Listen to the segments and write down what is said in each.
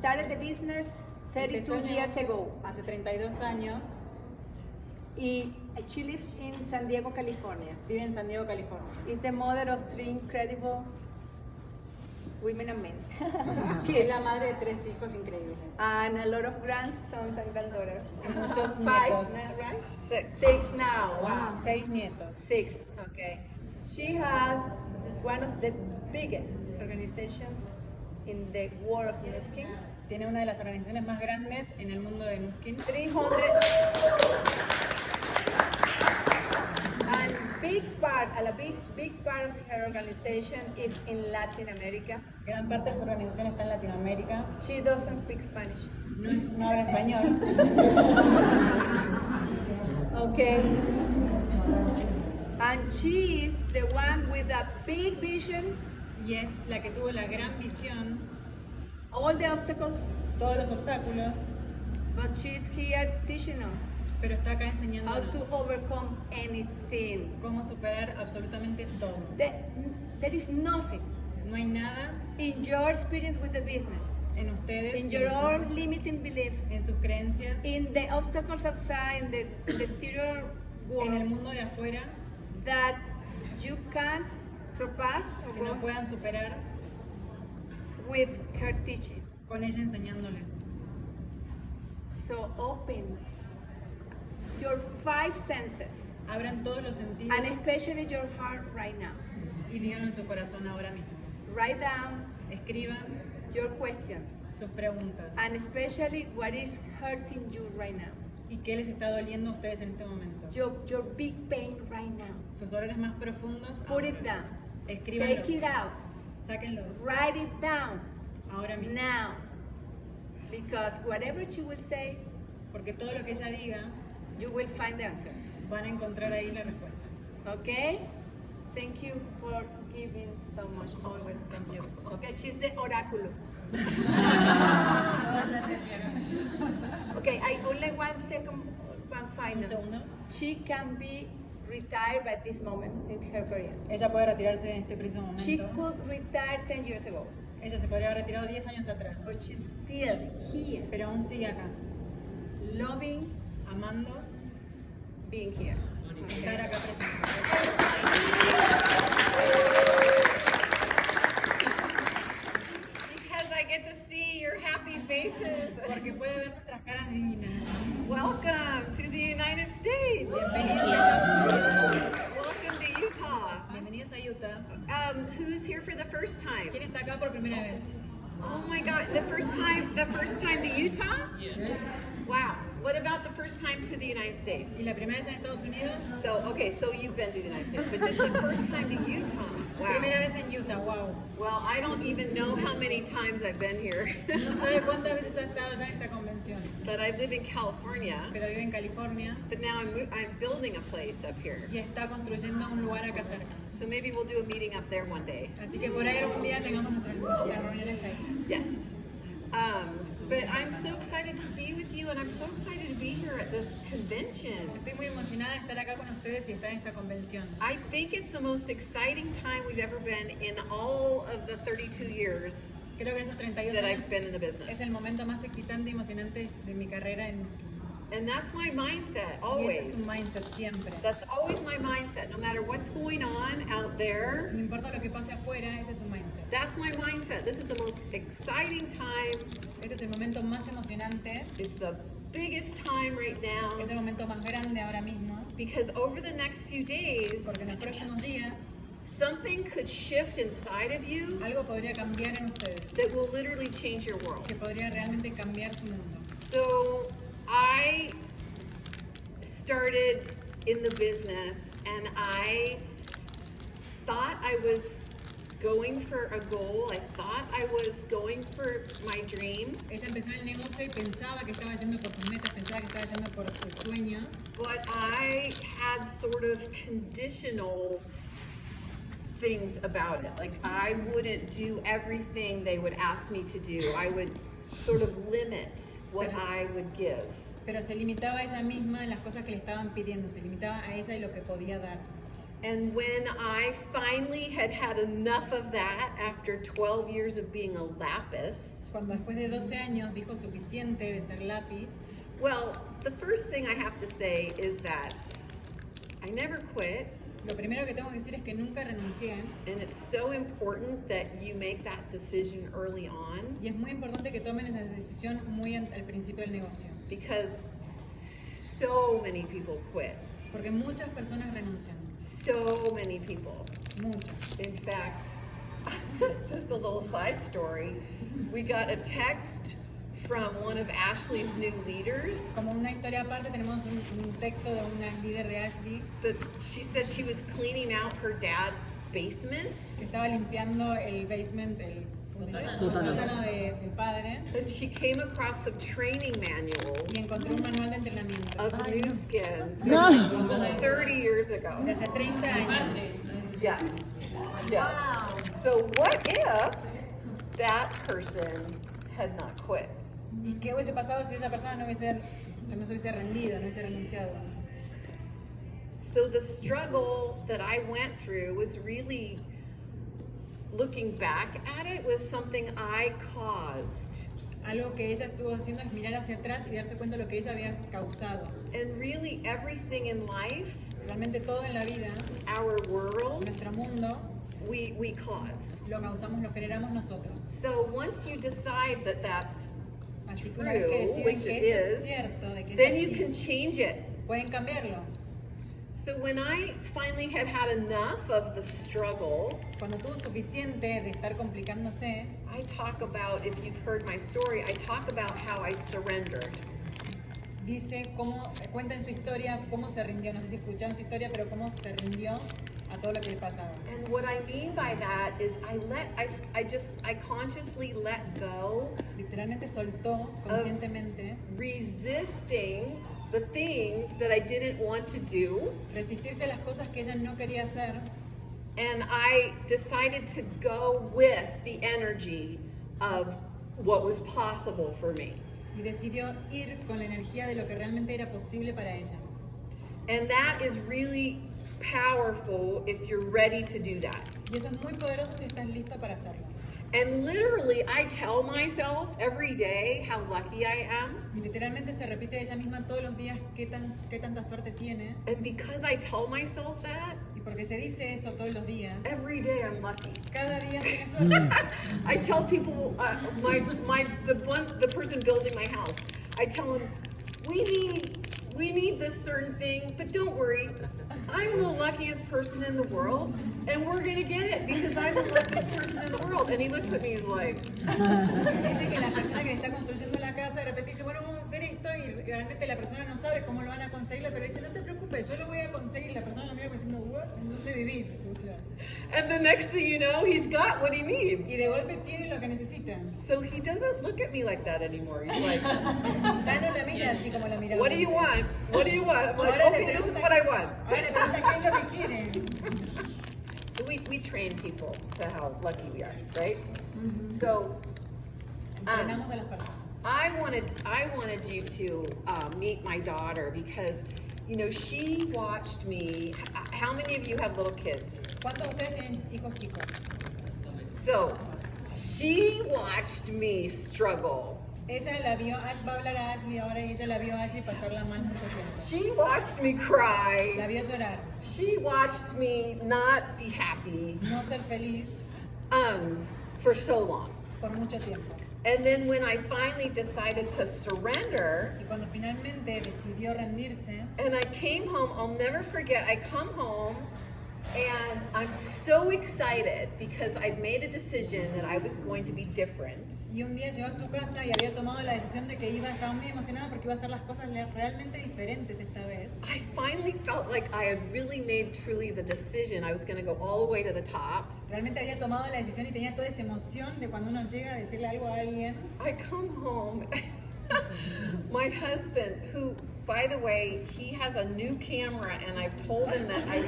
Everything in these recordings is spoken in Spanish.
started the business 32 years ago. Hace 32 años. Y she lives in San Diego, California. Vive en San Diego, California. Is the mother of 3 incredible women and men. Es la madre de 3 hijos increíbles. And a lot of grandsons and granddaughters. Muchos 5, nietos. right? 6 now. Wow. 6 nietos. 6, okay. She has one of the biggest organizations in the world of Nuskin. Tiene una de las organizaciones más grandes en el mundo de Nuskin. 300. And big part of her organization is in Latin America. Gran parte de su organización está en Latinoamérica. She doesn't speak Spanish. No habla español. Okay. And she is the one with a big vision. Y es la que tuvo la gran visión. All the obstacles. Todos los obstáculos. But she's here teaching us Pero está acá how enseñándonos to overcome anything. cómo superar absolutamente todo. There is nothing No hay nada in your experience with the business, en ustedes, in y your en own sus- limiting belief, en sus creencias, in the obstacles outside, in the exterior en el world mundo de afuera, that you can surpass or que no go puedan superar with her teaching. con ella enseñándoles. So open your 5 senses, Abran todos los sentidos and especially your heart right now. y díganlo en su corazón ahora mismo. Write down Escriban your questions, sus preguntas and especially what is hurting you right now. y qué les está doliendo a ustedes en este momento. Your big pain right now. Sus dolores más profundos, Put it down. escríbanlos, Take it out. sáquenlos Write it down ahora mismo. now. Because whatever she will say, Porque todo lo que ella diga, you will find the answer. van a encontrar ahí la respuesta. Okay? Thank you for giving so much always from you. Okay, she's the oraculo. Okay, I only one Un final. segundo. She can be retired by this moment in her career. Ella puede retirarse en este preciso She momento. could retire 10 years ago, Ella se podría haber retirado 10 años atrás, but she's still here, pero aún sigue acá, loving amando being here. estar acá presente. Because I get to see your happy faces. Porque puede ver nuestras caras divinas. Welcome to the United States. Bienvenidos a Estados Unidos. Welcome to Utah. Bienvenidos a Utah. Who's here for the first time? ¿Quién está acá por primera vez? Oh my God, the first time to Utah? Yes. Wow. What about the first time to the United States? ¿Y la primera vez en Estados Unidos? So you've been to the United States, but just the first time to Utah. Wow. Primera vez en Utah, wow. Well, I don't even know how many times I've been here. No sabe cuántas veces ha estado ya en esta convención, But I live in California. pero vive en California But now I'm building a place up here. y está construyendo un lugar acá cerca. So maybe we'll do a meeting up there one day. Así que por ahí algún día tengamos nuestras reuniones ahí. Yes. But I'm so excited to be with you, and I'm so excited to be here at this convention. Estoy muy emocionada de estar acá con ustedes y estar en esta convención. I think it's the most exciting time we've ever been in all of the 32 years Creo que en estos 32 that años I've been in the es el business. momento más excitante y emocionante de mi carrera And that's my mindset, y ese es un always. mindset siempre. That's always my mindset, no matter what's going on out there. No importa lo que pase afuera, ese es un mindset. That's my mindset. This is the most exciting time. Este es el momento más emocionante, It's the biggest time right now es el momento más grande ahora mismo, because over the next few days, porque en los próximos días something could shift inside of you algo podría cambiar en ustedes, that will literally change your world. que podría realmente cambiar su mundo. So I started in the business and I thought I was going for a goal. I thought I was going for my dream, Ella empezó en el negocio y pensaba que estaba yendo por sus metas, pensaba que estaba yendo por sus sueños, but I had sort of conditional things about it. Like I wouldn't do everything they would ask me to do. I would sort of limit what I would give. pero se limitaba a ella misma en las cosas que le estaban pidiendo, se limitaba a ella y lo que podía dar. And when I finally had had enough of that after 12 years of being a lapis, Cuando después de 12 años dijo suficiente de ser lápiz, well, the first thing I have to say is that I never quit. lo primero que tengo que decir es que nunca renuncié. And it's so important that you make that decision early on, Y es muy importante que tomen esa decisión muy al principio del negocio. because so many people quit. Porque muchas personas renuncian. So many people. Muchas. In fact, just a little side story. We got a text from one of Ashley's new leaders Como una historia aparte, tenemos un texto de una líder de Ashley that she said she was cleaning out her dad's basement. que estaba limpiando el basement, el sótano del padre, And she came across some training manuals y encontró un manual de entrenamiento of New Skin No. from 30 years ago. de hace 30 años. Yes. Yes. So what if that person had not quit? ¿Y qué hubiese pasado si esa persona no se hubiese rendido, no hubiese renunciado? So the struggle that I went through was really, looking back at it, was something I caused. Algo que ella estuvo haciendo es mirar hacia atrás y darse cuenta de lo que ella había causado. And really everything in life, Realmente todo en la vida, our world, nuestro mundo, we cause. lo causamos, lo generamos nosotros. So once you decide that that's Así que una vez que true, deciden which que it eso es is, cierto, de que es then you así, can change it. pueden cambiarlo. So when I finally had had enough of the struggle, Cuando tuvo suficiente de estar complicándose, I talk about, if you've heard my story, I talk about how I surrendered. dice cuenta en su historia cómo se rindió. No sé si escucharon su historia, pero cómo se rindió a todo lo que le pasaba. And what I mean by that is I consciously let go, Literalmente soltó conscientemente resisting the things that I didn't want to do, resistirse a las cosas que ella no quería hacer, and I decided to go with the energy of what was possible for me. y decidió ir con la energía de lo que realmente era posible para ella. And that is really powerful if you're ready to do that. Y eso es muy poderoso si estás listo para hacerlo. And literally, I tell myself every day how lucky I am. Y literalmente se repite ella misma todos los días qué tanta suerte tiene. And because I tell myself that, Y porque se dice eso todos los días, every day I'm lucky. cada día tiene suerte. I tell people, the person building my house, I tell them, we need this certain thing, but don't worry, I'm the luckiest person in the world, and we're gonna get it because I'm the luckiest person in the world. And he looks at me like, Dice que la persona que está construyendo la casa de repente dice, bueno, vamos a hacer esto, y realmente la persona no sabe cómo lo van a conseguir, pero dice, no te preocupes, yo lo voy a conseguir. La persona lo mira como diciendo, "What? ¿En dónde vivís?" O sea, and the next thing you know, he's got what he needs. y de golpe tiene lo que necesita. So he doesn't look at me like that anymore. He's like, Ya no la mira así como la miraba. what do you want? What do you want? I'm like, Ahora le okay, this is pregunta- what I want. Ahora le pregunta qué es lo que quiere. So we train people to how lucky we are, right? So Entrenamos a las personas. I wanted you to meet my daughter because, you know, she watched me. How many of you have little kids? ¿Cuántos de ustedes tienen hijos chicos? So she watched me struggle. Ella la vio, Ash va a hablar a Ashley ahora, y ella la vio a Ashley pasarla mal mucho tiempo. She watched me La cry. vio llorar, She watched me not be happy no ser feliz for so long. por mucho tiempo. And then when I finally decided to surrender, Y cuando finalmente decidió rendirse, and I came home, I'll never forget, I come home and I'm so excited because I'd made a decision that I was going to be different. y un día llegó a su casa y había tomado la decisión de que estaba muy emocionada porque iba a hacer las cosas realmente diferentes esta vez. I finally felt like I had really made truly the decision. I was going to go all the way to the top. Realmente había tomado la decisión y tenía toda esa emoción de cuando uno llega a decirle algo a alguien. I come home, my husband, who by the way, he has a new camera, and I've told him that I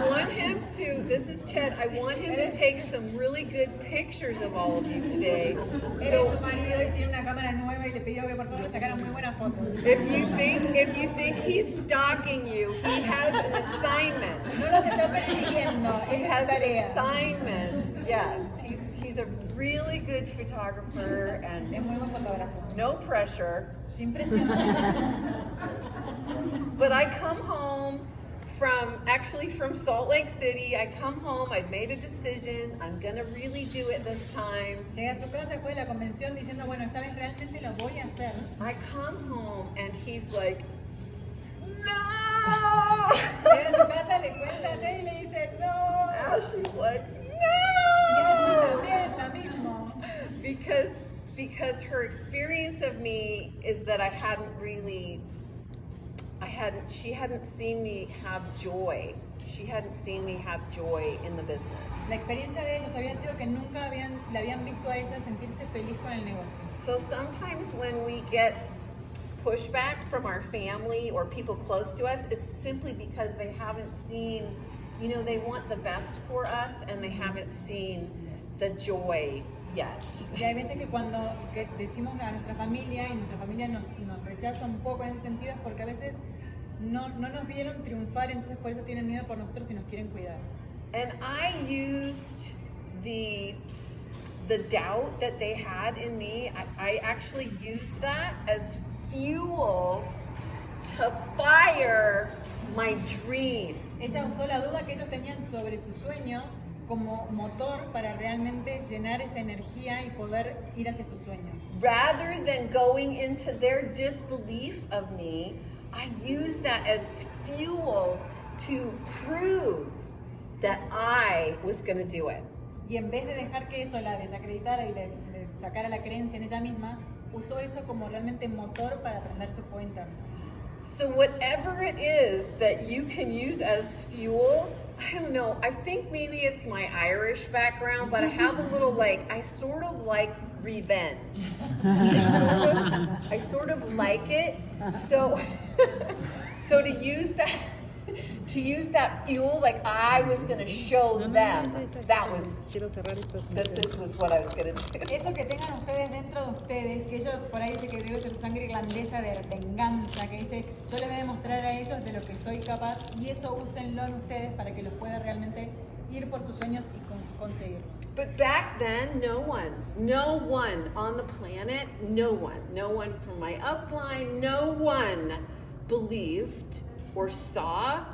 want him to, this is Ted, I want him to take some really good pictures of all of you today. Él es So su marido y tiene una cámara nueva y le pidió que por favor le sacara muy buenas fotos. if you think he's stalking you, he has an assignment. No los está persiguiendo, He esa es has su an tarea. assignment. Yes, he's a really good photographer, Es and muy buen fotógrafo. no pressure. Sin presión. But I come home from Salt Lake City. I come home, I've made a decision, I'm gonna really do it this time. Llegué a su casa después de la convención diciendo, bueno, esta vez realmente lo voy a hacer. I come home and he's like, no! Llega a su casa, le cuenta a Ted y le dice, no. Now she's like, Y ella no! también, la misma. Because her experience of me is that she hadn't seen me have joy. She hadn't seen me have joy in the business. La experiencia de ellos había sido que nunca le habían visto a ella sentirse feliz con el negocio. So sometimes when we get pushback from our family or people close to us, it's simply because they haven't seen, they want the best for us and they haven't seen the joy yet. Y hay veces que cuando decimos a nuestra familia y nuestra familia nos rechaza un poco en ese sentido es porque a veces no nos vieron triunfar, entonces por eso tienen miedo por nosotros y nos quieren cuidar. And I used the doubt that they had in me, I actually used that as fuel to fire my dream. Ella usó la duda que ellos tenían sobre su sueño como motor para realmente llenar esa energía y poder ir hacia su sueño. Rather than going into their disbelief of me, I used that as fuel to prove that I was going to do it. Y en vez de dejar que eso la desacreditara y le sacara la creencia en ella misma, usó eso como realmente motor para prender su fuego interno. So whatever it is that you can use as fuel, I don't know, I think maybe it's my Irish background, but I have a little I sort of like revenge. I sort of like it. So to use that fuel, I was going to show them that this was what I was going to do. Eso que tengan ustedes dentro de ustedes, que ellos por ahí dice que debe ser su sangre irlandesa de venganza, que dice, yo les voy a demostrar a ellos de lo que soy capaz, y eso úsenlo en ustedes para que los pueda realmente ir por sus sueños y conseguir. But back then, no one on the planet, no one from my upline, no one believed or saw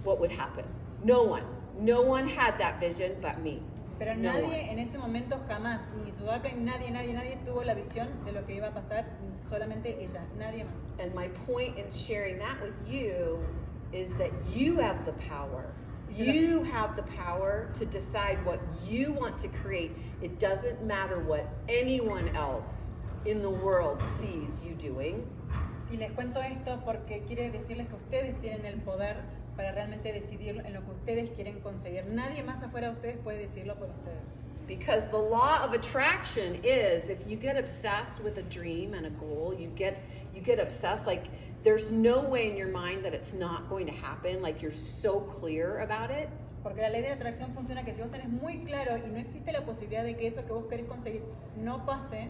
what would happen. No one had that vision but me. Pero nadie en ese momento jamás, ni su upline, nadie tuvo la visión de lo que iba a pasar, solamente ella, nadie más. And my point in sharing that with you is that you have the power. You have the power to decide what you want to create. It doesn't matter what anyone else in the world sees you doing. Y les cuento esto porque quiere decirles que ustedes tienen el poder para realmente decidir en lo que ustedes quieren conseguir. Nadie más afuera de ustedes puede decirlo por ustedes. Because the law of attraction is, if you get obsessed with a dream and a goal, you get obsessed, there's no way in your mind that it's not going to happen, you're so clear about it. Porque la ley de la atracción funciona que si vos tenés muy claro y no existe la posibilidad de que eso que vos querés conseguir no pase,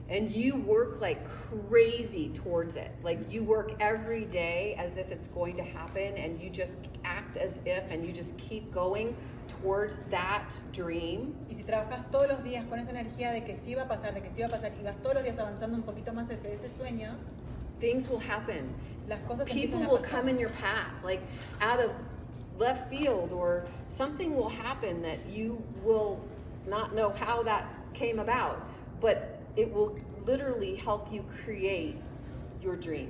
and you work like crazy towards it. You work every day as if it's going to happen, and you just act as if, and you just keep going towards that dream. Y si trabajas todos los días con esa energía de que sí va a pasar, y vas todos los días avanzando un poquito más hacia ese sueño, things will happen. Las cosas People empiezan a will pasar. come in your path, out of left field, or something will happen that you will not know how that came about, but it will literally help you create your dream.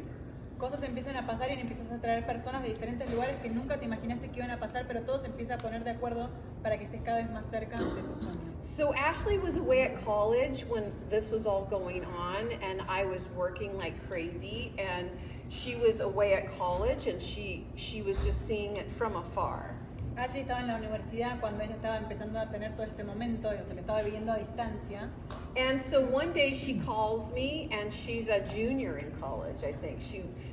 Cosas empiezan a pasar y empiezas a traer personas de diferentes lugares que nunca te imaginaste que iban a pasar, pero todo se empieza a poner de acuerdo para que estés cada vez más cerca de tus sueños. So Ashley was away at college when this was all going on, and I was working like crazy, and she was away at college, and she was just seeing it from afar. Ashley estaba en la universidad cuando ella estaba empezando a tener todo este momento, o sea, lo estaba viviendo a distancia. And so one day she calls me, and she's a junior in college, I think.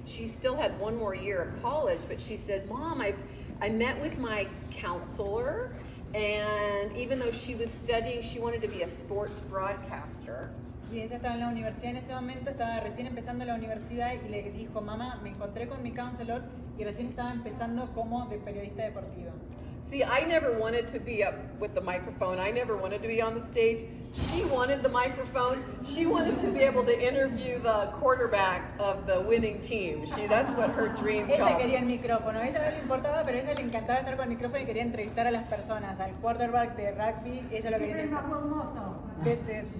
She still had one more year of college, but she said, Mom, I met with my counselor, and even though she was studying, she wanted to be a sports broadcaster. Y ella estaba en la universidad en ese momento, estaba recién empezando la universidad y le dijo, mamá, me encontré con mi counselor y recién estaba empezando como de periodista deportiva. See, I never wanted to be up with the microphone. I never wanted to be on the stage. She wanted the microphone. She wanted to be able to interview the quarterback of the winning team. That's what her dream Ella job. quería el micrófono, a ella no le importaba, pero a ella le encantaba estar con el micrófono y quería entrevistar a las personas, al quarterback de rugby, ella lo quería entrevistar.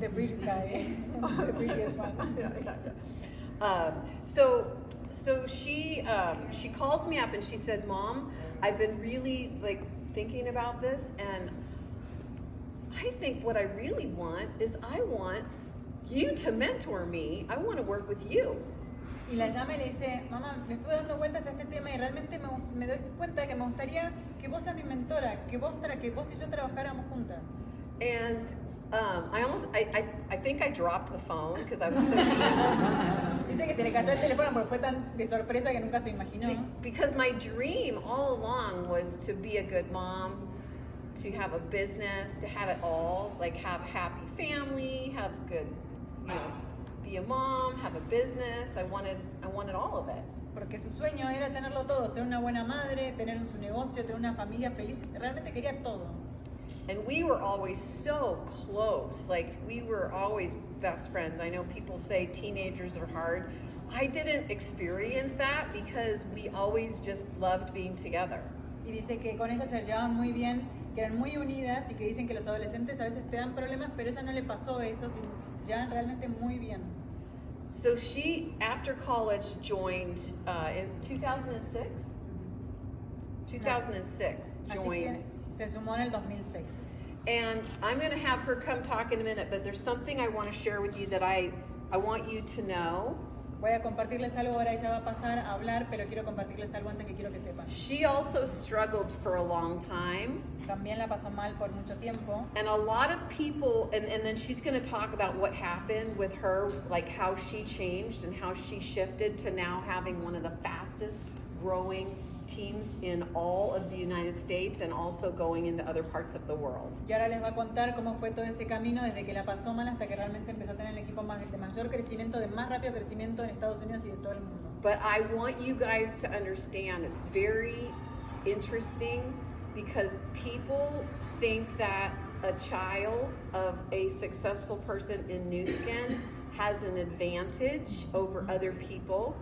The British guy, the British one. So she calls me up and she said, Mom, I've been really thinking about this, and I think what I really want is I want you to mentor me. I want to work with you. Y la llama y le dice, mamá, le estuve dando vueltas a este tema y realmente me doy cuenta que me gustaría que vos seas mi mentora, que vos y yo trabajáramos juntas. And I think I dropped the phone because I was so shocked. Dice que se le cayó el teléfono porque fue tan de sorpresa que nunca se imaginó. Because my dream all along was to be a good mom, to have a business, to have it all, have a happy family, have good, be a mom, have a business. I wanted all of it. Porque su sueño era tenerlo todo, ser una buena madre, tener su negocio, tener una familia feliz. Realmente quería todo. And we were always so close. We were always best friends. I know people say teenagers are hard. I didn't experience that because we always just loved being together. Y dice que con ella se llevaban muy bien, que eran muy unidas y que dicen que los adolescentes a veces te dan problemas, pero a ella no le pasó eso, se llevan realmente muy bien. So she, after college, joined in 2006. 2006 joined. Se sumó en el 2006. And I'm going to have her come talk in a minute, but there's something I want to share with you that I want you to know. Voy a compartirles algo, ahora ella va a pasar a hablar, pero quiero compartirles algo antes que quiero que sepan. She also struggled for a long time. También la pasó mal por mucho tiempo. And a lot of people, and then she's going to talk about what happened with her, how she changed and how she shifted to now having one of the fastest growing teams in all of the United States and also going into other parts of the world. Y ahora les va a contar cómo fue todo ese camino desde que la pasó mal hasta que realmente empezó a tener el equipo de mayor crecimiento, de más rápido crecimiento en Estados Unidos y de todo el mundo. But I want you guys to understand it's very interesting because people think that a child of a successful person in Nu Skin has an advantage over other people.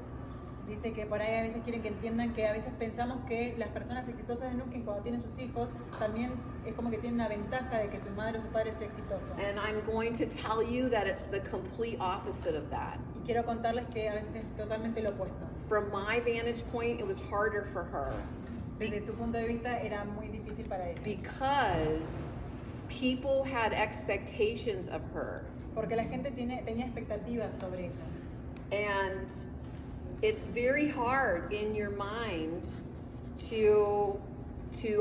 Dice que por ahí a veces quieren que entiendan que a veces pensamos que las personas exitosas de Nu Skin cuando tienen sus hijos también es como que tienen una ventaja de que su madre o su padre sea exitoso. And I'm going to tell you that it's the complete opposite of that. Y quiero contarles que a veces es totalmente lo opuesto. From my vantage point, it was harder for her. Desde su punto de vista era muy difícil para ella. Because people had expectations of her. Porque la gente tenía expectativas sobre ella. And it's very hard in your mind to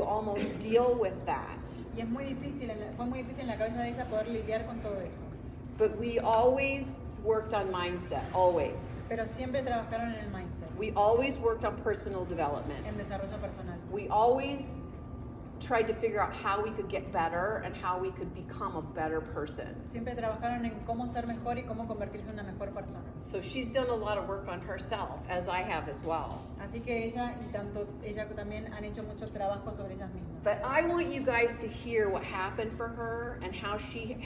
almost deal with that. Y es muy difícil, fue muy difícil en la cabeza de ella poder lidiar con todo eso. But we always worked on mindset, always. Pero siempre trabajaron en el mindset, We always worked on personal development. en desarrollo personal. We always tried to figure out how we could get better and how we could become a better person. Siempre trabajaron en cómo ser mejor y cómo convertirse en una mejor persona. So she's done a lot of work on herself, as I have as well. Así que ella y tanto ella también han hecho mucho trabajo sobre ellas mismas. But I want you guys to hear what happened for her and how she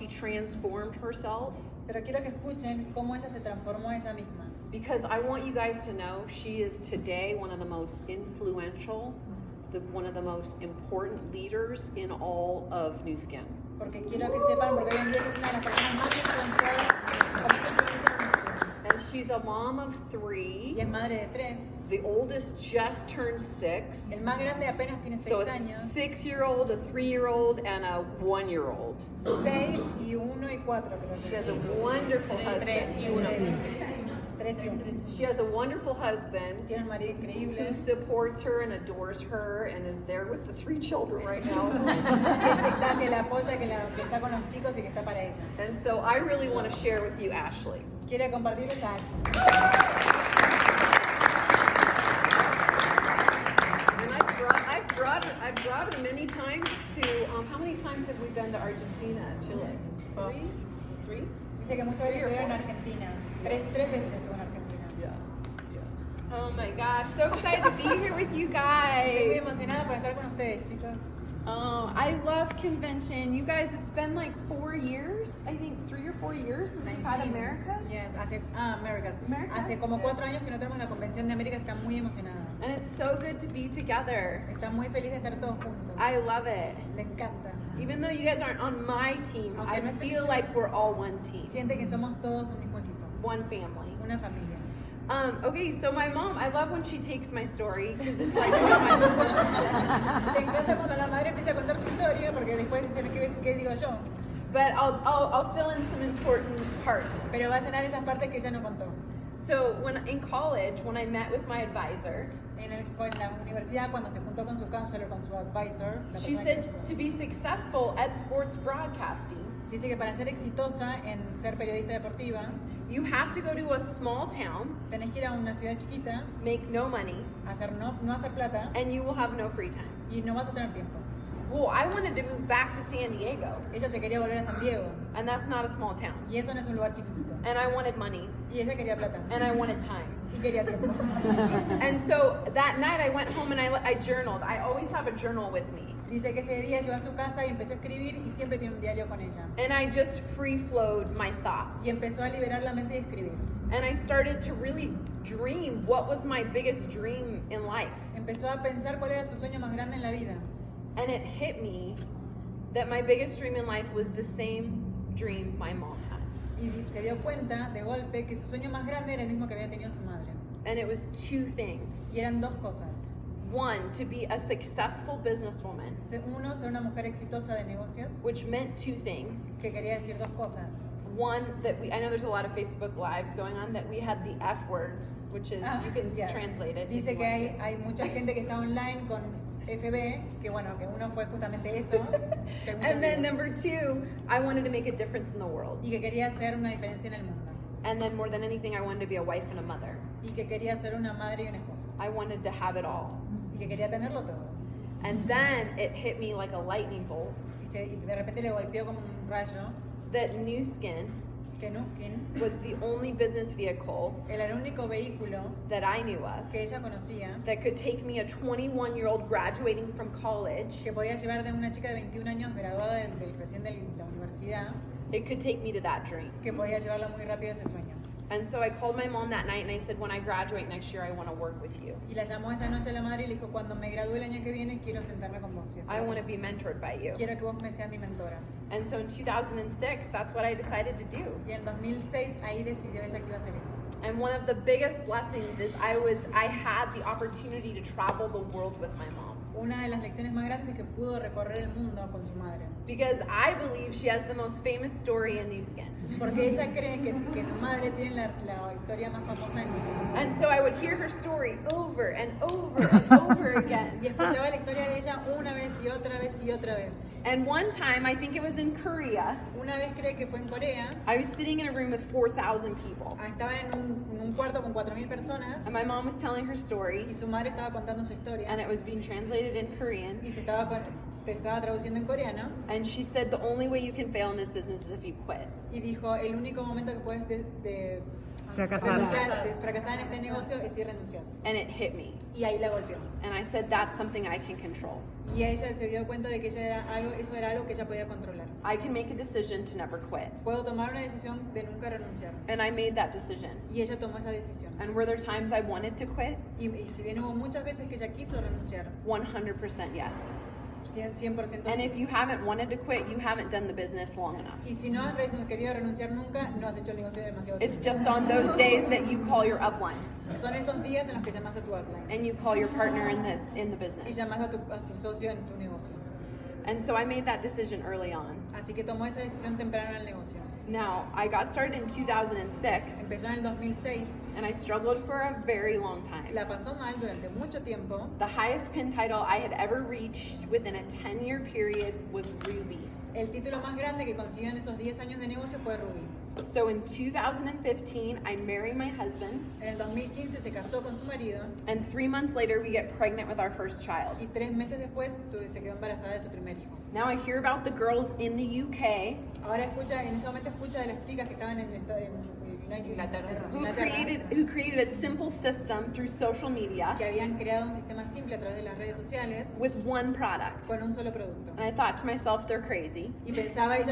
transformed herself. Pero quiero que escuchen cómo ella se transformó a ella misma. Because I want you guys to know she is today one of the most influential, one of the most important leaders in all of Nu Skin. Porque quiero que sepan, porque hoy en día es una de las personas más influenciadas And she's a mom of 3. y es madre de 3. The oldest just turned 6. El más grande apenas tiene 6 So a años. 6-year-old, a 3-year-old, and a 1-year-old. 6 y 1 y 4 creo She que. has a wonderful husband. 3 y 1. 3 hijos. She has a wonderful husband Tiene un marido increíble. who supports her and adores her and is there with the 3 children right now. Que la apoya, que está con los chicos y que está para ella. And so I really want to share with you, Ashley. Quiere compartirles a Ashley. And I've brought her many times to, how many times have we been to Argentina, Chile? 3? Dice que muchas veces estuvieron en Argentina. 3 veces estuvo en Argentina. Yeah. Oh my gosh, so excited to be here with you Estoy muy guys. emocionada por estar con ustedes, chicos. Oh, I love convention. You guys, it's been like 4 years, I think 3 or 4 years since we've had America. Yes, Americas. Americas. Hace como 4 años que no tenemos la convención de América, está muy emocionada. And it's so good to be together. Está muy feliz de estar todos juntos. I love it. Le encanta. Even though you guys aren't on my team, I Aunque no estés- feel like we're all one team, Siente que somos todos un mismo equipo, one family. una familia. Okay, so my mom, I love when she takes my story because it's like, Le encanta cuando la madre empieza a contar su historia porque después dicen ¿qué digo yo? but I'll fill in some important parts. Pero va a llenar esas partes que ella no contó. So in college, when I met with my advisor, Con la universidad, cuando se juntó con su counselor, con su advisor, la she persona que said ayudó, to be successful at sports broadcasting, dice que para ser exitosa en ser periodista deportiva, you have to go to a small town, tenés que ir a una ciudad chiquita, make no money, no hacer plata and you will have no free time. y no vas a tener tiempo. Well, I wanted to move back to San Diego, Ella se quería volver a San Diego and that's not a small town. y eso no es un lugar chiquitito. And I wanted money, Y ella quería plata and I wanted time. y quería tiempo. And so that night I went home and I journaled. I always have a journal with me. Dice que ese día llegó a su casa y empezó a escribir y siempre tiene un diario con ella. And I just free flowed my thoughts. Y empezó a liberar la mente y escribir. And I started to really dream what was my biggest dream in life. Empezó a pensar cuál era su sueño más grande en la vida. And it hit me that my biggest dream in life was the same dream my mom had. Y se dio cuenta de golpe que su sueño más grande era el mismo que había tenido su madre. And it was 2 things. Y eran 2 cosas. One, to be a successful businesswoman, Uno, ser una mujer exitosa de negocios, which meant 2 things. que quería decir 2 cosas. One, that I know there's a lot of Facebook Lives going on, that we had the F word, which is, you can Yeah. translate it. if Dice you que want to. hay mucha gente que está online con FB, que bueno, que uno fue justamente eso. que hay muchos And then tipos. number 2, I wanted to make a difference in the world. Y que quería hacer una diferencia en el mundo. And then more than anything, I wanted to be a wife and a mother. Y que quería ser una madre y un esposo. I wanted to have it all. Y que quería tenerlo todo. And then it hit me like a lightning bolt Y de repente le golpeó como un rayo that New Skin que Nuskin was the only business vehicle era el único vehículo that I knew of que ella conocía that could take me, a 21-year-old graduating from college, que podía llevar de una chica de 21 años graduada recién de la universidad, it could take me to that dream. que podía llevarla muy rápido a ese sueño. And so I called my mom that night and I said, when I graduate next year, I want to work with you. Y la llamó esa noche a la madre y le dijo, cuando me gradúe el año que viene, quiero sentarme con vos. Y I want to be mentored by you. quiero que vos me seas mi mentora. And so in 2006, that's what I decided to do. Y en 2006 ahí decidió ella que iba a hacer eso. And one of the biggest blessings is I had the opportunity to travel the world with my mom. Una de las lecciones más grandes es que pudo recorrer el mundo con su madre. Because I believe she has the most famous story in New Skin. Porque ella cree que su madre tiene la historia más famosa en mundo. And so I would hear her story over and over and over again. Y escuchaba la historia de ella una vez y otra vez y otra vez. And one time, I think it was in Korea, Una vez cree que fue en Corea, I was sitting in a room with 4,000 people. estaba en un cuarto con 4.000 personas And my mom was telling her story, y su madre estaba contando su historia and it was being translated in Korean. y se estaba traduciendo en coreano And she said, the only way you can fail in this business is if you quit. y dijo, el único momento que puedes Fracasar. fracasar en este negocio es si renuncias. And it hit me. Y ahí la golpeó. And I said, that's something I can control. Y ella se dio cuenta de que eso era algo que ella podía controlar. I can make a decision to never quit. Puedo tomar una decisión de nunca renunciar. And I made that decision. Y ella tomó esa decisión. And were there times I wanted to quit? Y si bien hubo muchas veces que ella quiso renunciar, 100% yes. 100% And sí. if you haven't wanted to quit, you haven't done the business long enough. Y si no has querido renunciar nunca, no has hecho el negocio demasiado It's tiempo. just on those days that you call your upline Son esos días en los que llamas a tu upline and you call your partner in the y business. llamas a tu socio en tu negocio. And so I made that decision early on. Así que tomó esa decisión temprano en el negocio. Now, I got started in 2006, Empezó en el 2006, and I struggled for a very long time. la pasó mal durante mucho tiempo. The highest pin title I had ever reached within a 10-year period was Ruby. El título más grande que consiguió en esos 10 años de negocio fue Ruby. So in 2015, I married my husband, En el 2015 se casó con su marido and 3 months later, we get pregnant with our first child. y 3 meses después se quedó embarazada de su primer hijo. Now I hear about the girls in the UK Ahora en ese momento escucha de las chicas que estaban en Inglaterra, who created a simple system through social media que habían creado un sistema simple a través de las redes sociales with one product. con un solo producto. And I thought to myself, they're crazy, Y ella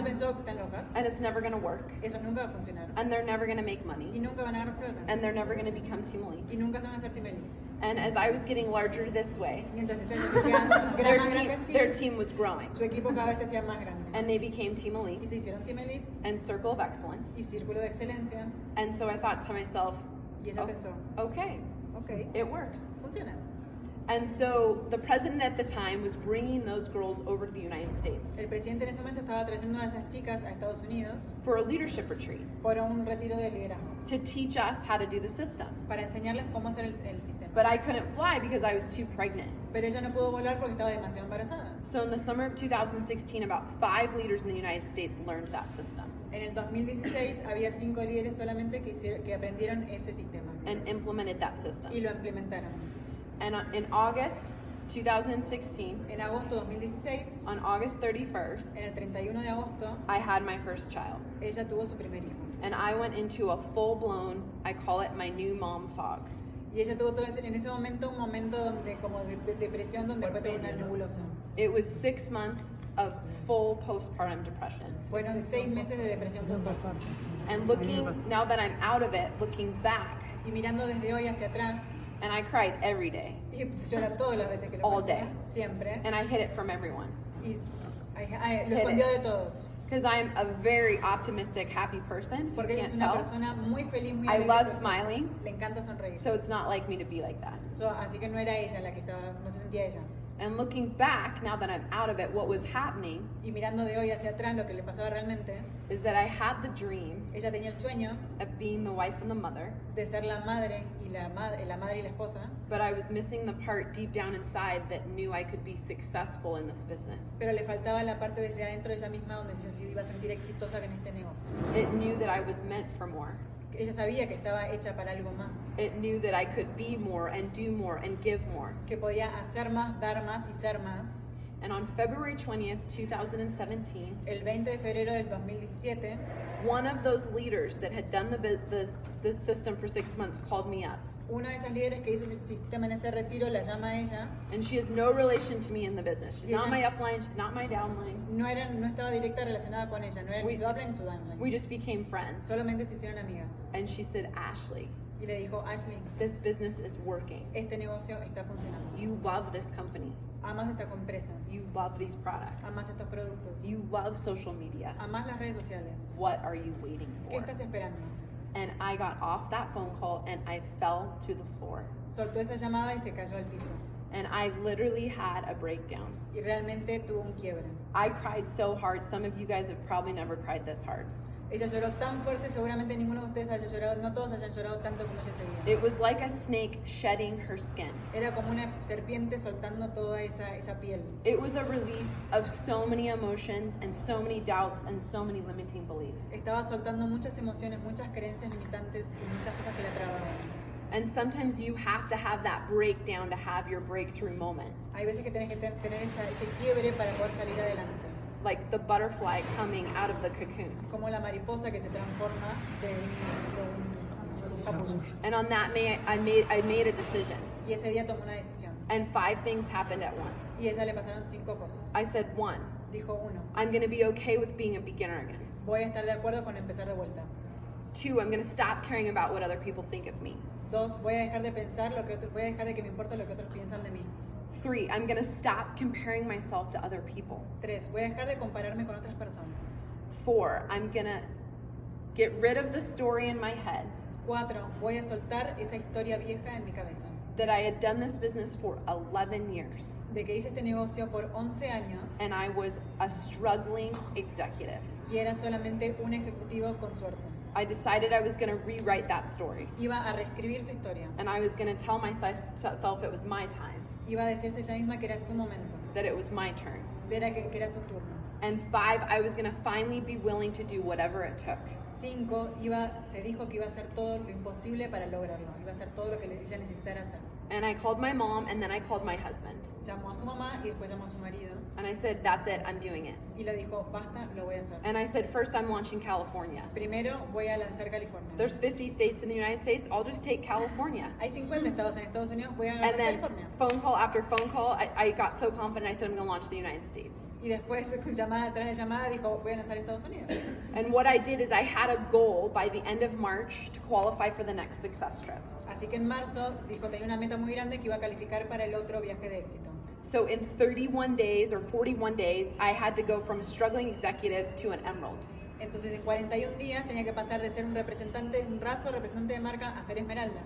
pensó, están locas, and it's never gonna work, eso nunca va a funcionar. and they're never gonna make Y money, nunca van a ganar plata. and they're never gonna become Team Y Elite. nunca se van a hacer timelis. And as I was getting larger this way, Mientras se hacían their más team, grandes así, their team was growing, su equipo cada vez se hacía más grande. and they became Team Y Elite se hicieron timelis and Circle of Excellence. y círculo de excelencia. And so I thought to myself, Y ella "Oh, pensó, okay, ok, it works." funciona. And so the president at the time was bringing those girls over to the United States El presidente en ese momento estaba trayendo a esas chicas a Estados Unidos for a leadership retreat por un retiro de liderazgo to teach us how to do the system. para enseñarles cómo hacer el sistema. But I couldn't fly because I was too pregnant. Pero ella no pudo volar porque estaba demasiado embarazada. So in the summer of 2016, about 5 leaders in the United States learned that system En el 2016 había 5 líderes solamente que aprendieron ese sistema and implemented that system. y lo implementaron. And in August 2016, En agosto 2016, on August 31st, en el 31 de agosto, I had my first child. ella tuvo su primer hijo. And I went into a full-blown, I call it my new mom fog. Y ella tuvo en ese momento un momento donde, como de depresión, donde fue toda una nebulosa. It was 6 months of full postpartum depression. Fueron 6 meses de depresión postparto. And looking, now that I'm out of it, looking back, Y mirando desde hoy hacia atrás, and I cried every day, y llora todas las veces que lo All cuenta, day. siempre. and I hid it from everyone. Y lo escondió de todos. Because I'm a very optimistic, happy person, if Porque you ella es can't una tell. persona muy feliz, muy I alegre. love todo el smiling, tiempo. Le encanta sonreír. so it's not like me to be like that. Así que no era ella la que estaba, no se sentía ella. And looking back, now that I'm out of it, what was happening Y mirando de hoy hacia atrás, lo que le pasaba realmente, is that I had the dream ella tenía el sueño of being the wife and the mother, de ser la madre y la madre y la esposa, but I was missing the part deep down inside that knew I could be successful in this business. pero le faltaba la parte desde adentro de ella misma donde ella se iba a sentir exitosa en este negocio. It knew that I was meant for more. Ella sabía que estaba hecha para algo más, It knew that I could be more and do more and give more. que podía hacer más, dar más y ser más. And on February 20th, 2017, El 20 de febrero del 2017, one of those leaders that had done the system for 6 months called me up. una de esas líderes que hizo el sistema en ese retiro la llama a ella. And she has no relation to me in the business. She's Yes, not I- my upline, she's not my downline. No estaba directa relacionada con ella, no era ni su upline ni su downline. We just became friends. Solamente se hicieron amigas. And she said, Ashley, Y le dijo, Ashley, this business is working. este negocio está funcionando. You love this company. Amas esta empresa, You love these products. amas estos productos, You love social media. amas las redes sociales. What are you waiting ¿Qué for? estás esperando? And I got off that phone call and I fell to the floor. Soltó esa llamada y se cayó al piso. And I literally had a breakdown. Y realmente tuvo un quiebre. I cried so hard. Some of you guys have probably never cried this hard. Ella lloró tan fuerte, seguramente ninguno de ustedes haya llorado, no todos hayan llorado tanto como ella ese día. It was like a snake shedding her skin. Era como una serpiente soltando toda esa piel. It was a release of so many emotions and so many doubts and so many limiting beliefs. Estaba soltando muchas emociones, muchas creencias limitantes y muchas cosas que la trababan. And sometimes you have to have that breakdown to have your breakthrough moment. Hay veces que tenés que tener ese quiebre para poder salir adelante. Like the butterfly coming out of the cocoon. Como la mariposa que se transforma de un capullo. And on that I made a decision. Y ese día tomó una decisión. And 5 things happened at once. Y a ella le pasaron 5 cosas. I said, 1, Dijo 1, I'm going to be okay with being a beginner again. voy a estar de acuerdo con empezar de vuelta. 2, I'm going to stop caring about what other people think of me. 2, voy a dejar de pensar voy a dejar de que me importe lo que otros piensan de mí. 3, I'm going to stop comparing myself to other people. 3, voy a dejar de compararme con otras personas. 4, I'm going to get rid of the story in my head 4, voy a soltar esa historia vieja en mi cabeza. that I had done this business for 11 years de que hice este negocio por 11 años and I was a struggling executive. y era solamente un ejecutivo con suerte. I decided I was going to rewrite that story Iba a reescribir su historia. and I was going to tell myself it was my time, Iba a decirse ella misma que era su momento, that it was my turn. que era su turno. And 5, I was going to finally be willing to do whatever it took. 5, se dijo que iba a hacer todo lo imposible para lograrlo. Iba a hacer todo lo que ella necesitara hacer. And I called my mom and then I called my husband. Llamó a su mamá y después llamó a su marido. And I said, that's it, I'm doing it. Y le dijo, basta, lo voy a hacer. And I said, first I'm launching California. Primero voy a lanzar California. There's 50 states in the United States, I'll just take California. Hay 50 estados en Estados Unidos, voy a ganar And then California. phone call after phone call, I got so confident, I said, I'm going to launch the United States. Y después, con llamada tras de llamada, dijo, voy a lanzar Estados Unidos. And what I did is I had a goal by the end of March to qualify for the next success trip. Así que en marzo dijo, tenía una meta muy grande que iba a calificar para el otro viaje de éxito. So in 31 days or 41 days, I had to go from a struggling executive to an emerald. Entonces en 41 días tenía que pasar de ser un raso representante de marca a ser esmeralda.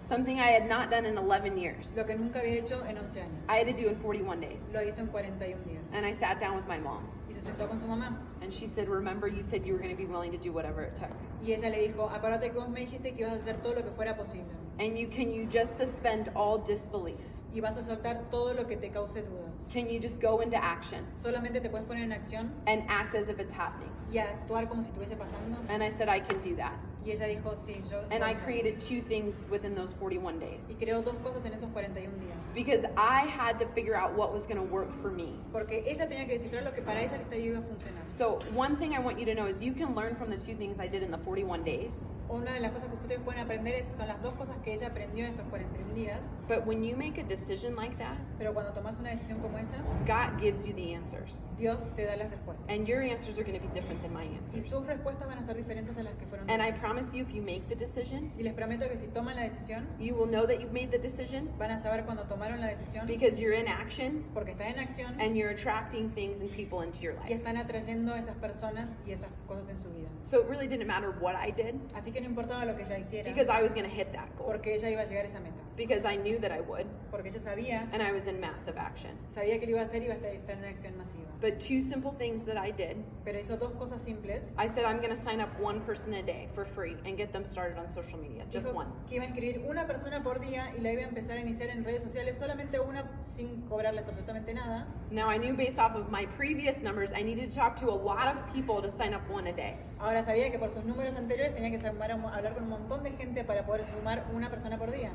Something I had not done in 11 years. Lo que nunca había hecho en 11 años. I had to do in 41 days. Lo hizo en 41 días. And I sat down with my mom. Y se sentó con su mamá. And she said, remember, you said you were going to be willing to do whatever it took. Y ella le dijo, acuérdate que vos me dijiste que ibas a hacer todo lo que fuera posible. And can you just suspend all disbelief? Y vas a soltar todo lo que te cause dudas. Can you just go into action Solamente te puedes poner en acción and act as if it's happening? y actuar como si estuviese pasando. And I said, I can do that. Y ella dijo, sí, yo And puedo I hacerlo. created 2 things within those 41 Y days. creó 2 cosas en esos 41 días. Because I had to figure out what was going to work for me. Porque ella tenía que descifrar lo que para ella le iba a funcionar. So one thing I want you to know is you can learn from the 2 things I did in the 41 days. Una de las cosas que ustedes pueden aprender son las 2 cosas que ella aprendió en estos 41 días. But when you make a decision like that, Pero cuando tomas una decisión como esa, God gives you the answers. Dios te da las respuestas. And your answers are going to be different than my Y answers. sus respuestas van a ser diferentes a las que fueron And I dadas. promise you, if you make the decision, Y les prometo que si toman la decisión, you will know that you've made the decision van a saber cuando tomaron la decisión, because you're in action porque están en acción and you're attracting things and people into your y life. están atrayendo a esas personas y esas cosas en su vida. So it really didn't matter what I did Así que no importaba lo que ella hiciera, because I was going to hit that goal porque ella iba a llegar a esa meta. because I knew that I would Porque ella sabía and I was in massive action. que lo iba a hacer y iba a estar en acción masiva. But 2 simple things that I did, Pero hizo 2 cosas simples. I said I'm going to sign up 1 person a day for free and get them started on social media, just Dijo 1. que iba a escribir una persona por día y la iba a empezar a iniciar en redes sociales, solamente una sin cobrarles absolutamente nada. Now I knew based off of my previous numbers I needed to talk to a lot of people to sign up 1 a day. Ahora sabía que por sus números anteriores tenía que hablar con un montón de gente para poder sumar una persona por día.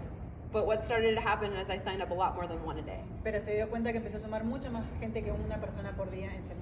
But what started to happen is I signed up a lot more than 1 a day. Pero se dio cuenta que empezó a sumar mucho más gente que una persona por día en ese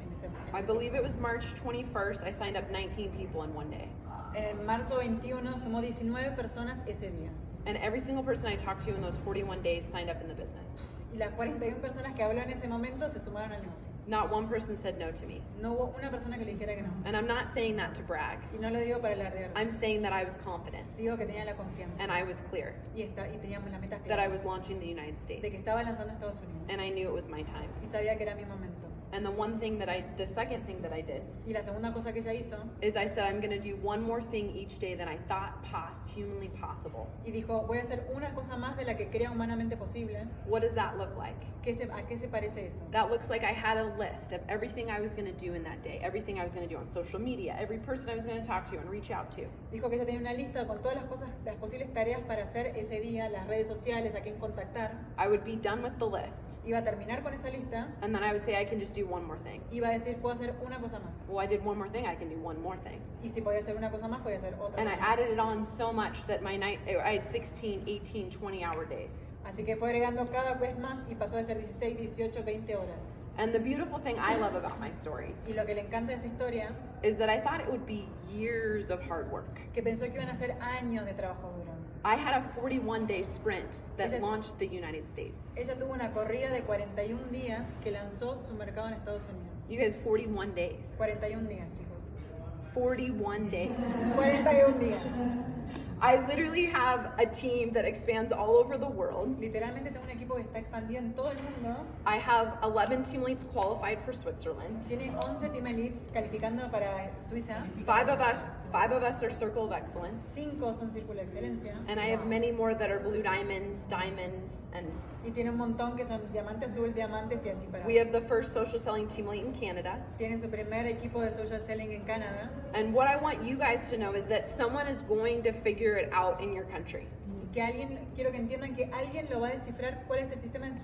I believe it was March 21st, I signed up 19 people in 1 day. En marzo 21 sumó 19 personas ese día. And every single person I talked to in those 41 days signed up in the business. Y las 41 personas que habló en ese momento se sumaron al negocio. Not one person said no to me. No hubo una persona que le dijera que no. And I'm not saying that to brag. Y no lo digo para alardear. I'm saying that I was confident Digo que tenía la confianza. and I was clear Y teníamos las metas that I claras. was launching the United De que States. estaba lanzando a Estados Unidos. And I knew it was my time. Y sabía que era mi momento. And the second thing that I did Y la segunda cosa que ella hizo, is I said I'm going to do one more thing each day that I thought humanly possible. y dijo, voy a hacer una cosa más de la que crea humanamente posible. What does that look like? ¿A qué se parece eso? That looks like I had a list of everything I was going to do in that day, everything I was going to do on social media, every person I was going to talk to and reach out to. Dijo que ella tenía una lista con todas las cosas, las posibles tareas para hacer ese día, las redes sociales, a quién contactar. I would be done with the list, Iba a terminar con esa lista. and then I would say I can just do one more thing. Iba a decir, puedo hacer una cosa más. Well, I did one more thing, I can do one more thing. Y si podía hacer una cosa más, podía hacer otra And I cosa más. added it on so much that I had 16, 18, 20-hour days. Así que fue agregando cada vez más y pasó de ser 16, 18, 20 horas. And the beautiful thing I love about my story Y lo que le encanta de su historia, is that I thought it would be years of hard work. que pensó que iban a ser años de trabajo duro. I had a 41-day sprint that Ella- launched the United States. Ella tuvo una corrida de 41 días que lanzó su mercado en Estados Unidos. You guys, 41 days. 41 días, chicos. 41 days. 41 días. I literally have a team that expands all over the world. Literalmente tengo un equipo que está expandido en todo el mundo. I have 11 team leads qualified for Switzerland. Tiene 11 team elites calificando para Suiza. Five of us are Circle of Excellence. 5 son Círculo de Excelencia. And I have many more that are blue diamonds, diamonds, and Y tiene un montón que son diamante azul, diamantes y así para. we have the first social selling team lead in Canada. Tienen su primer equipo de social selling en Canadá. And what I want you guys to know is that someone is going to figure it out in your country. Que alguien, quiero que entiendan que alguien lo va a descifrar cuál es el sistema en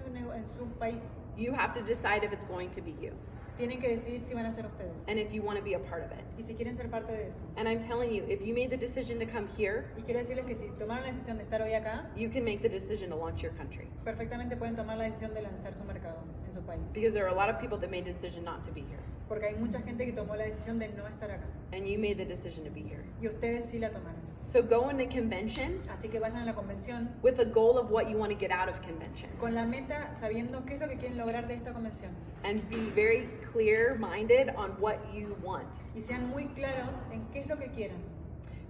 su país. You have to decide if it's going to be you Tienen que decidir si van a ser ustedes and if you want to be a part of it. y si quieren ser parte de eso. And I'm telling you, if you made the decision to come here, Y quiero decirles que si tomaron la decisión de estar hoy acá, you can make the decision to launch your country. perfectamente pueden tomar la decisión de lanzar su mercado en su país. Because there are a lot of people that made the decision not to be here. Porque hay mucha gente que tomó la decisión de no estar acá. And you made the decision to be here. Y ustedes sí la tomaron. So go into convention Así que vayan a la convención with a goal of what you want to get out of convention. con la meta, sabiendo qué es lo que quieren lograr de esta convención. And be very clear-minded on what you want. Y sean muy claros en qué es lo que quieren.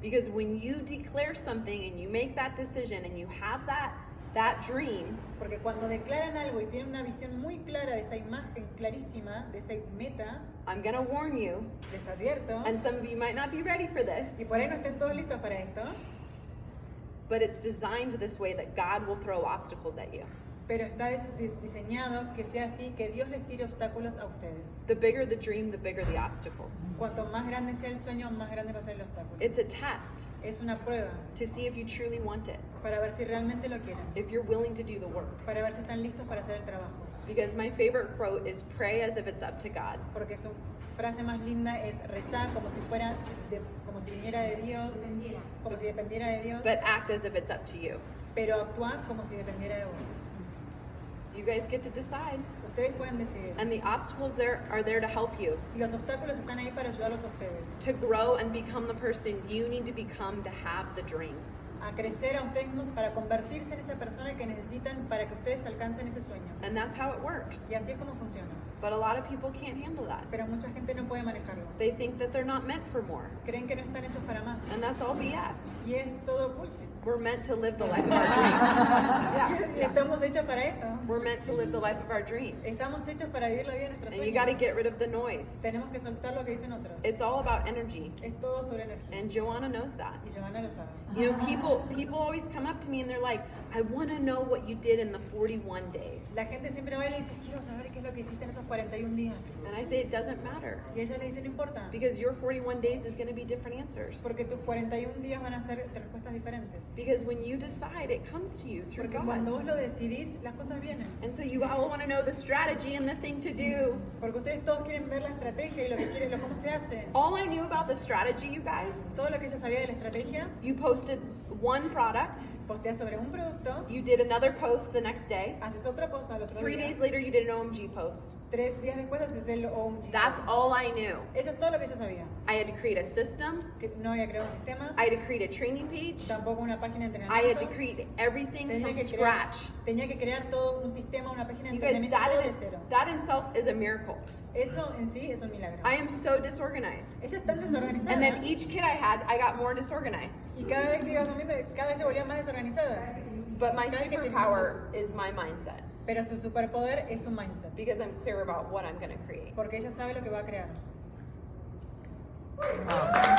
Because when you declare something and you make that decision and you have that dream, Porque cuando declaran algo y tienen una visión muy clara de esa imagen clarísima, de esa meta, I'm going to warn you, les advierto, and some of you might not be ready for this, y por ahí no estén todos listos para esto, but it's designed this way that God will throw obstacles at you. pero está diseñado que sea así, que Dios les tire obstáculos a ustedes. The bigger the dream, the bigger the obstacles. Cuanto más grande sea el sueño, más grande va a ser el obstáculo. It's a test Es una prueba to see if you truly want it, para ver si realmente lo quieren, if you're willing to do the work. para ver si están listos para hacer el trabajo. Because my favorite quote is pray as if it's up to God. Porque su frase más linda es rezar como si fuera, como si viniera de Dios, como si dependiera de Dios, But act as if it's up to you. pero actuar como si dependiera de vos. You guys get to decide. Ustedes pueden decidir. And the obstacles there are there to help you Y los obstáculos están ahí para ayudarlos a ustedes to grow and become the person you need to become to have the dream. a crecer a ustedes mismos para convertirse en esa persona que necesitan para que ustedes alcancen ese sueño. And that's how it works. Y así es como funciona. But a lot of people can't handle that. Pero mucha gente no puede manejarlo. They think that they're not meant for more. Creen que no están hechos para más. And that's all BS. Y es todo bullshit. We're meant to live the life of our dreams. Yeah. Estamos hechos para eso. We're meant to live the life of our dreams. Estamos hechos para vivir la vida de nuestros And you got to sueños. get rid of the noise. Tenemos que soltar lo que dicen otros. It's all about energy. Es todo sobre energía. And Joanna knows that. Y Giovanna lo sabe. You know, people always come up to me and they're like, I want to know what you did in the 41 days. La gente siempre va y le dice, quiero saber qué es lo que hiciste en esos 41 días. And I say it doesn't matter. Y ella le dice, no importa. Because your 41 days is going to be different answers. Porque tus 41 días van a ser respuestas diferentes. Because when you decide, it comes to you through Porque cuando God. vos lo decidís, las cosas vienen. And so you all want to know the strategy and the thing to do. Porque ustedes todos quieren ver la estrategia y lo que quieren, cómo se hace. All I knew about the strategy, you guys, Todo lo que ella sabía de la estrategia, you posted one product, posteas sobre un producto, you did another post the next day, haces otro post al otro 3 día, days later you did an OMG post. 3 días después haces el OMG. That's all I knew. Eso es todo lo que ella sabía. I had to create a system, Que no había creado un sistema, I had to create a training page, tampoco una página de I had to entrenamiento. create everything Tenía from que, crear, scratch. tenía que crear todo un sistema, una página de You guys, entrenamiento todo de cero. that in self is a miracle. Eso en sí es un milagro. I am so disorganized. Ella es tan desorganizada. And then each kid I had, I got more disorganized. Y cada vez que iba subiendo, cada vez se volvía más desorganizada. But my Cada vez que superpower is my mindset Pero su superpoder es su mindset. because I'm clear about what I'm going to create. Porque ella sabe lo que va a crear. Wow.